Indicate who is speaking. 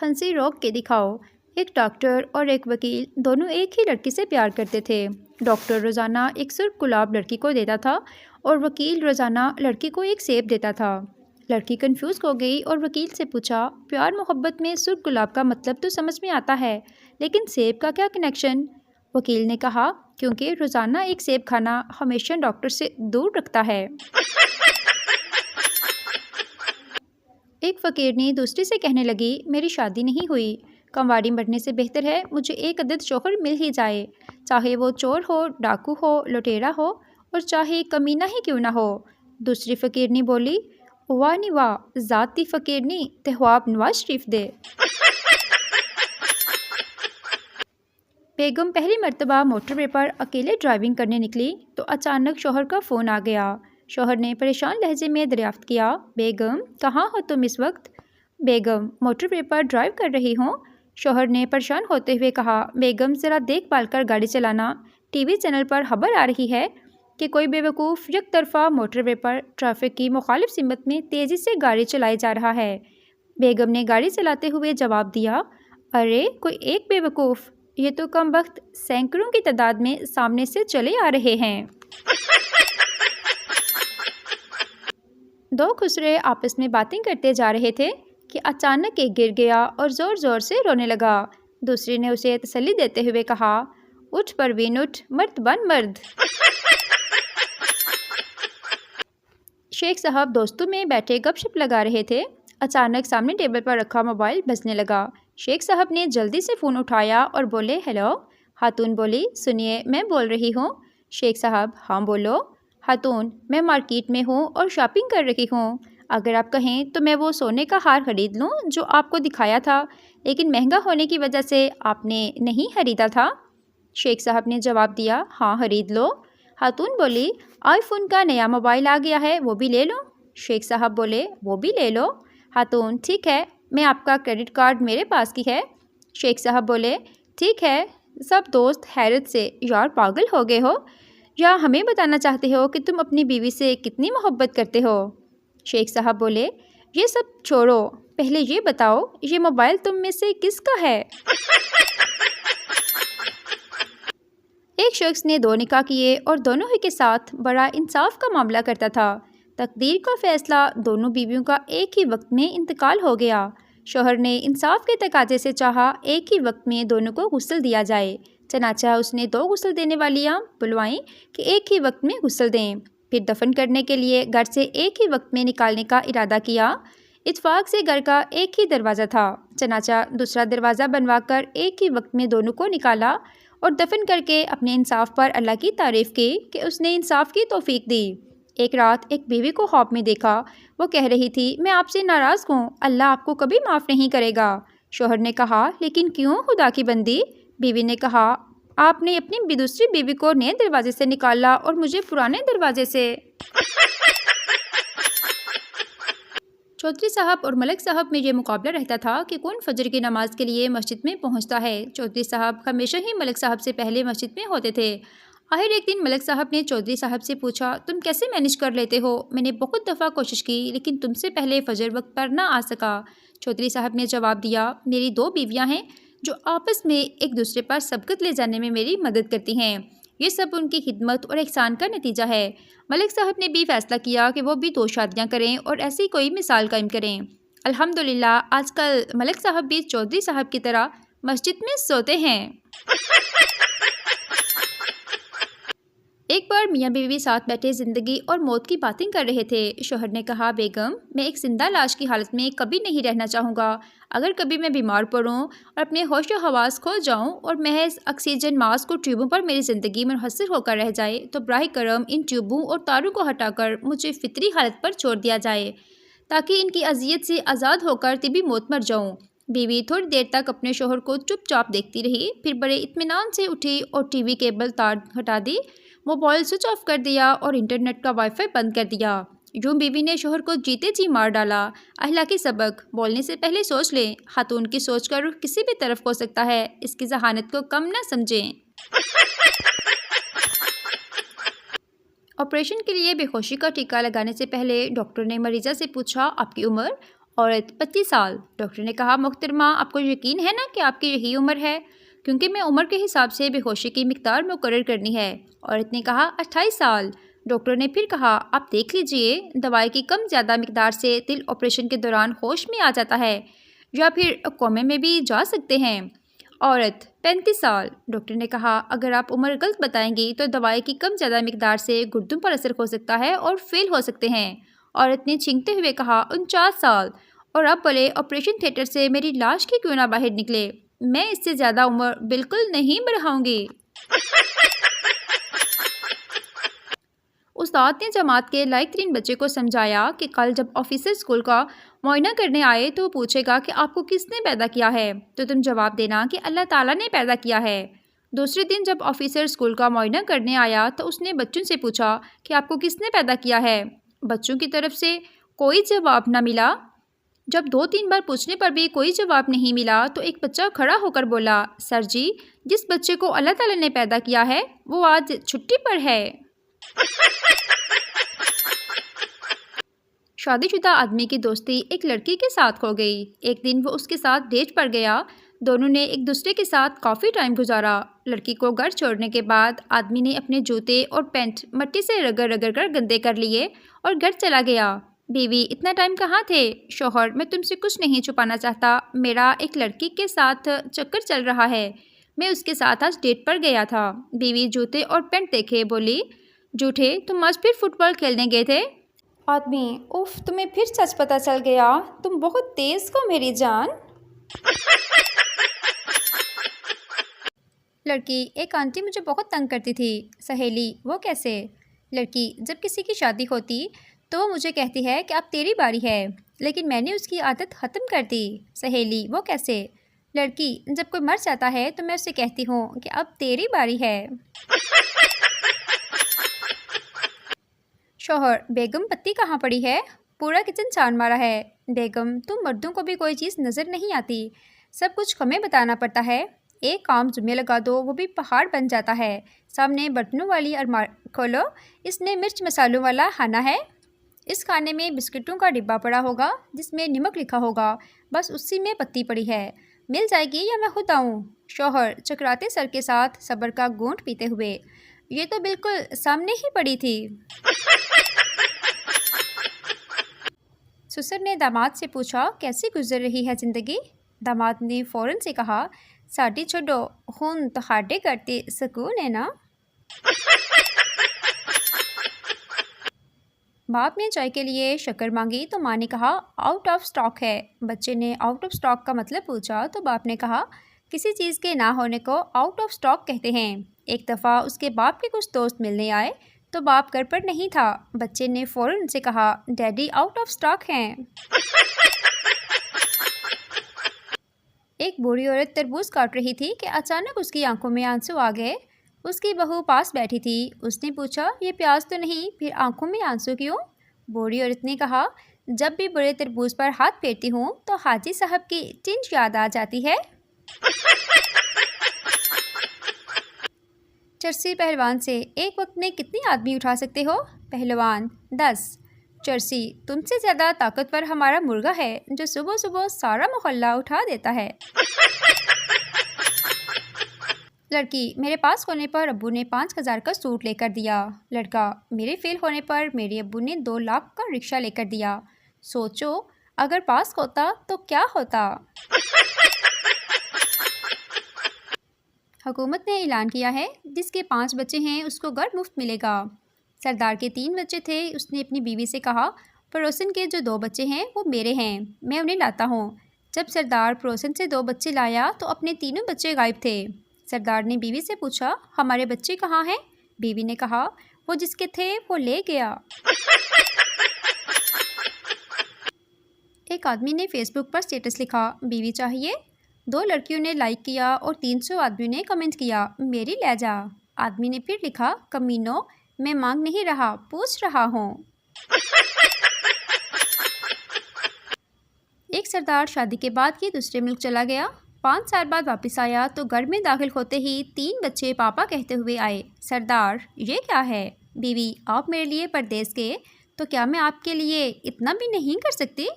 Speaker 1: ہنسی روک کے دکھاؤ۔ ایک ڈاکٹر اور ایک وکیل دونوں ایک ہی لڑکی سے پیار کرتے تھے۔ ڈاکٹر روزانہ ایک سرخ گلاب لڑکی کو دیتا تھا اور وکیل روزانہ لڑکی کو ایک سیب دیتا تھا۔ لڑکی کنفیوز ہو گئی اور وکیل سے پوچھا، پیار محبت میں سرخ گلاب کا مطلب تو سمجھ میں آتا ہے، لیکن سیب کا کیا کنیکشن؟ وکیل نے کہا، کیونکہ روزانہ ایک سیب کھانا ہمیشہ ڈاکٹر سے دور رکھتا ہے۔ ایک فقیرنی دوسری سے کہنے لگی، میری شادی نہیں ہوئی، کنواری مرنے سے بہتر ہے مجھے ایک عدد شوہر مل ہی جائے، چاہے وہ چور ہو، ڈاکو ہو، لٹیرا ہو اور چاہے کمینہ ہی کیوں نہ ہو۔ دوسری فقیرنی بولی، واہ نی واہ، ذات دی فقیرنی تے خواب نواز شریف دے۔ بیگم پہلی مرتبہ موٹر وے پر اکیلے ڈرائیونگ کرنے نکلی تو اچانک شوہر کا فون آ گیا۔ شوہر نے پریشان لہجے میں دریافت کیا، بیگم کہاں ہو تم اس وقت؟ بیگم موٹر وے پر ڈرائیو کر رہی ہوں۔ شوہر نے پریشان ہوتے ہوئے کہا، بیگم ذرا دیکھ بھال کر گاڑی چلانا، ٹی وی چینل پر خبر آ رہی ہے کہ کوئی بیوقوف یک طرفہ موٹر وے پر ٹریفک کی مخالف سمت میں تیزی سے گاڑی چلائی جا رہا ہے۔ بیگم نے گاڑی چلاتے ہوئے جواب دیا، ارے کوئی ایک بیوقوف، یہ تو کم وقت سینکڑوں کی تعداد میں سامنے سے چلے آ رہے ہیں۔ دو خسرے آپس میں باتیں کرتے جا رہے تھے کہ اچانک ایک گر گیا اور زور زور سے رونے لگا۔ دوسری نے اسے تسلی دیتے ہوئے کہا، اٹھ پروین اٹھ، مرد بن مرد۔ شیخ صاحب دوستوں میں بیٹھے گپ شپ لگا رہے تھے، اچانک سامنے ٹیبل پر رکھا موبائل بجنے لگا۔ شیخ صاحب نے جلدی سے فون اٹھایا اور بولے، ہیلو۔ خاتون بولی، سنیے میں بول رہی ہوں۔ شیخ صاحب، ہاں بولو۔ خاتون، میں مارکیٹ میں ہوں اور شاپنگ کر رہی ہوں، اگر آپ کہیں تو میں وہ سونے کا ہار خرید لوں جو آپ کو دکھایا تھا لیکن مہنگا ہونے کی وجہ سے آپ نے نہیں خریدا تھا۔ شیخ صاحب نے جواب دیا، ہاں خرید لو۔ خاتون بولی، آئی فون کا نیا موبائل آ گیا ہے، وہ بھی لے لو۔ شیخ صاحب بولے، وہ بھی لے لو۔ خاتون، ٹھیک ہے، میں آپ کا کریڈٹ کارڈ میرے پاس کی ہے۔ شیخ صاحب بولے، ٹھیک ہے۔ سب دوست حیرت سے، یار پاگل ہو گئے ہو یا ہمیں بتانا چاہتے ہو کہ تم اپنی بیوی سے کتنی محبت کرتے ہو؟ شیخ صاحب بولے، یہ سب چھوڑو، پہلے یہ بتاؤ یہ موبائل تم میں سے کس کا ہے؟ ایک شخص نے دو نکاح کیے اور دونوں ہی کے ساتھ بڑا انصاف کا معاملہ کرتا تھا۔ تقدیر کا فیصلہ، دونوں بیویوں کا ایک ہی وقت میں انتقال ہو گیا۔ شوہر نے انصاف کے تقاضے سے چاہا ایک ہی وقت میں دونوں کو غسل دیا جائے، چنانچہ اس نے دو غسل دینے والیاں بلوائیں کہ ایک ہی وقت میں غسل دیں، پھر دفن کرنے کے لیے گھر سے ایک ہی وقت میں نکالنے کا ارادہ کیا۔ اتفاق سے گھر کا ایک ہی دروازہ تھا، چنانچہ دوسرا دروازہ بنوا کر ایک ہی وقت میں دونوں کو نکالا اور دفن کر کے اپنے انصاف پر اللہ کی تعریف کی کہ اس نے انصاف کی توفیق دی۔ ایک رات ایک بیوی کو خواب میں دیکھا، وہ کہہ رہی تھی، میں آپ سے ناراض ہوں، اللہ آپ کو کبھی معاف نہیں کرے گا۔ شوہر نے کہا، لیکن کیوں خدا کی بندی؟ بیوی نے کہا، آپ نے اپنی دوسری بیوی کو نئے دروازے سے نکالا اور مجھے پرانے دروازے سے۔ چودھری صاحب اور ملک صاحب میں یہ مقابلہ رہتا تھا کہ کون فجر کی نماز کے لیے مسجد میں پہنچتا ہے۔ چودھری صاحب ہمیشہ ہی ملک صاحب سے پہلے مسجد میں ہوتے تھے۔ آخر ایک دن ملک صاحب نے چودھری صاحب سے پوچھا، تم کیسے مینج کر لیتے ہو؟ میں نے بہت دفعہ کوشش کی لیکن تم سے پہلے فجر وقت پر نہ آ سکا۔ چودھری صاحب نے جواب دیا، میری دو بیویاں ہیں جو آپس میں ایک دوسرے پر سبقت لے جانے میں میری مدد کرتی ہیں، یہ سب ان کی خدمت اور احسان کا نتیجہ ہے۔ ملک صاحب نے بھی فیصلہ کیا کہ وہ بھی 2 شادیاں کریں اور ایسی کوئی مثال قائم کریں۔ الحمدللہ آج کل ملک صاحب بھی چودھری صاحب کی طرح مسجد میں سوتے ہیں۔ ایک بار میاں بیوی ساتھ بیٹھے زندگی اور موت کی باتیں کر رہے تھے۔ شوہر نے کہا، بیگم میں ایک زندہ لاش کی حالت میں کبھی نہیں رہنا چاہوں گا۔ اگر کبھی میں بیمار پڑوں اور اپنے ہوش و حواس کھو جاؤں اور محض آکسیجن ماسک اور ٹیوبوں پر میری زندگی منحصر ہو کر رہ جائے تو براہ کرم ان ٹیوبوں اور تاروں کو ہٹا کر مجھے فطری حالت پر چھوڑ دیا جائے تاکہ ان کی اذیت سے آزاد ہو کر طبی موت مر جاؤں۔ بیوی تھوڑی دیر تک اپنے شوہر کو چپ چاپ دیکھتی رہی، پھر بڑے اطمینان سے اٹھی اور ٹی وی کیبل تار ہٹا دی، موبائل سوئچ آف کر دیا اور انٹرنیٹ کا وائی فائی بند کر دیا۔ یوں بیوی نے شوہر کو جیتے جی مار ڈالا۔ اخلاقی سبق، بولنے سے پہلے سوچ لیں، خاتون کی سوچ کا رخ کسی بھی طرف ہو سکتا ہے، اس کی ذہانت کو کم نہ سمجھیں۔ آپریشن کے لیے بے ہوشی کا ٹیکہ لگانے سے پہلے ڈاکٹر نے مریضہ سے پوچھا، آپ کی عمر؟ عورت 25 سال۔ ڈاکٹر نے کہا محترمہ آپ کو یقین ہے نا کہ آپ کی یہی عمر ہے؟ کیونکہ میں عمر کے حساب سے بے ہوشی کی مقدار مقرر کرنی ہے۔ عورت نے کہا 28 سال۔ ڈاکٹر نے پھر کہا آپ دیکھ لیجئے، دوائی کی کم زیادہ مقدار سے دل آپریشن کے دوران ہوش میں آ جاتا ہے یا پھر کومے میں بھی جا سکتے ہیں۔ عورت 35 سال۔ ڈاکٹر نے کہا اگر آپ عمر غلط بتائیں گی تو دوائی کی کم زیادہ مقدار سے گردوں پر اثر ہو سکتا ہے اور فیل ہو سکتے ہیں۔ عورت نے چھینکتے ہوئے کہا 49 سال۔ اور اب بولے آپریشن تھیٹر سے میری لاش کی کیوں نہ باہر نکلے، میں اس سے زیادہ عمر بالکل نہیں بڑھاؤں گی۔ استاد نے جماعت کے لائق ترین بچے کو سمجھایا کہ کل جب آفیسر اسکول کا معائنہ کرنے آئے تو وہ پوچھے گا کہ آپ کو کس نے پیدا کیا ہے، تو تم جواب دینا کہ اللہ تعالیٰ نے پیدا کیا ہے۔ دوسرے دن جب آفیسر اسکول کا معائنہ کرنے آیا تو اس نے بچوں سے پوچھا کہ آپ کو کس نے پیدا کیا ہے۔ بچوں کی طرف سے کوئی جواب نہ ملا۔ جب 2-3 بار پوچھنے پر بھی کوئی جواب نہیں ملا تو ایک بچہ کھڑا ہو کر بولا سر جی، جس بچے کو اللہ تعالیٰ نے پیدا کیا ہے وہ آج چھٹی پر ہے۔ شادی شدہ آدمی کی دوستی ایک لڑکی کے ساتھ ہو گئی۔ ایک دن وہ اس کے ساتھ ڈیٹ پر گیا۔ دونوں نے ایک دوسرے کے ساتھ کافی ٹائم گزارا۔ لڑکی کو گھر چھوڑنے کے بعد آدمی نے اپنے جوتے اور پینٹ مٹی سے رگڑ رگڑ کر گندے کر لیے اور گھر چلا گیا۔ بیوی اتنا ٹائم کہاں تھے؟ شوہر میں تم سے کچھ نہیں چھپانا چاہتا، میرا ایک لڑکی کے ساتھ چکر چل رہا ہے، میں اس کے ساتھ آج ڈیٹ پر گیا تھا۔ بیوی جوتے اور پینٹ دیکھے بولی جھوٹے، تم آج پھر فٹ بال کھیلنے گئے تھے؟ آدمی اف، تمہیں پھر سچ پتہ چل گیا، تم بہت تیز ہو میری جان۔ لڑکی ایک آنٹی مجھے بہت تنگ کرتی تھی۔ سہیلی وہ کیسے؟ لڑکی جب کسی کی شادی ہوتی تو وہ مجھے کہتی ہے کہ اب تیری باری ہے، لیکن میں نے اس کی عادت ختم کر دی۔ سہیلی وہ کیسے؟ لڑکی جب کوئی مر جاتا ہے تو میں اسے کہتی ہوں کہ اب تیری باری ہے۔ شوہر بیگم پتی کہاں پڑی ہے؟ پورا کچن چھان مارا ہے۔ بیگم تم مردوں کو بھی کوئی چیز نظر نہیں آتی، سب کچھ ہمیں بتانا پڑتا ہے، ایک کام ذمہ لگا دو وہ بھی پہاڑ بن جاتا ہے۔ سامنے برتنوں والی الماری کھولو، اس میں مرچ مسالوں والا کھانا ہے، اس کھانے میں بسکٹوں کا ڈبہ پڑا ہوگا جس میں نمک لکھا ہوگا، بس اسی میں پتی پڑی ہے، مل جائے گی یا میں خود آؤں؟ شوہر چکراتے سر کے ساتھ صبر کا گھونٹ پیتے ہوئے، یہ تو بالکل سامنے ہی پڑی تھی۔ سسر نے داماد سے پوچھا کیسی گزر رہی ہے زندگی؟ داماد نے فوراً سے کہا ساڈی چھڈو، ہن تہاڈے گھر تے سکون ہے نا؟ باپ نے چائے کے لیے شکر مانگی تو ماں نے کہا آؤٹ آف سٹاک ہے۔ بچے نے آؤٹ آف سٹاک کا مطلب پوچھا تو باپ نے کہا کسی چیز کے نہ ہونے کو آؤٹ آف سٹاک کہتے ہیں۔ ایک دفعہ اس کے باپ کے کچھ دوست ملنے آئے تو باپ گھر پر نہیں تھا۔ بچے نے فوراً سے کہا ڈیڈی آؤٹ آف سٹاک ہیں۔ ایک بوڑھی عورت تربوز کاٹ رہی تھی کہ اچانک اس کی آنکھوں میں آنسو آ گئے۔ اس کی بہو پاس بیٹھی تھی۔ اس نے پوچھا یہ پیاس تو نہیں، پھر آنکھوں میں آنسو کیوں؟ بوڑھی عورت نے کہا جب بھی بڑے تربوز پر ہاتھ پھیرتی ہوں تو حاجی صاحب کی ٹنچ یاد آ جاتی ہے۔ چرسی پہلوان سے ایک وقت میں کتنے آدمی اٹھا سکتے ہو؟ پہلوان 10۔ چرسی تم سے زیادہ طاقتور ہمارا مرغا ہے جو صبح صبح سارا محلہ اٹھا دیتا ہے۔ لڑکی میرے پاس ہونے پر ابو نے 5000 کا سوٹ لے کر دیا۔ لڑکا میرے فیل ہونے پر میرے ابو نے 2 لاکھ کا رکشہ لے کر دیا۔ سوچو اگر پاس ہوتا تو کیا ہوتا؟ حکومت نے اعلان کیا ہے جس کے 5 بچے ہیں اس کو گھر مفت ملے گا۔ سردار کے 3 بچے تھے، اس نے اپنی بیوی سے کہا پڑوسن کے جو 2 بچے ہیں وہ میرے ہیں، میں انہیں لاتا ہوں۔ جب سردار پڑوسن سے 2 بچے لایا تو اپنے تینوں بچے غائب تھے۔ سردار نے بیوی سے پوچھا ہمارے بچے کہاں ہیں؟ بیوی نے کہا وہ جس کے تھے وہ لے گیا۔ ایک آدمی نے فیس بک پر سٹیٹس لکھا بیوی چاہیے، 2 لڑکیوں نے لائک کیا اور 300 آدمیوں نے کمنٹ کیا میری لے جا۔ آدمی نے پھر لکھا کمینو میں مانگ نہیں رہا پوچھ رہا ہوں۔ ایک سردار شادی کے بعد ہی دوسرے ملک چلا گیا۔ 5 سال بعد واپس آیا تو گھر میں داخل ہوتے ہی 3 بچے پاپا کہتے ہوئے آئے۔ سردار یہ کیا ہے؟ بیوی آپ میرے لیے پردیس گئے تو کیا میں آپ کے لیے اتنا بھی نہیں کر سکتی؟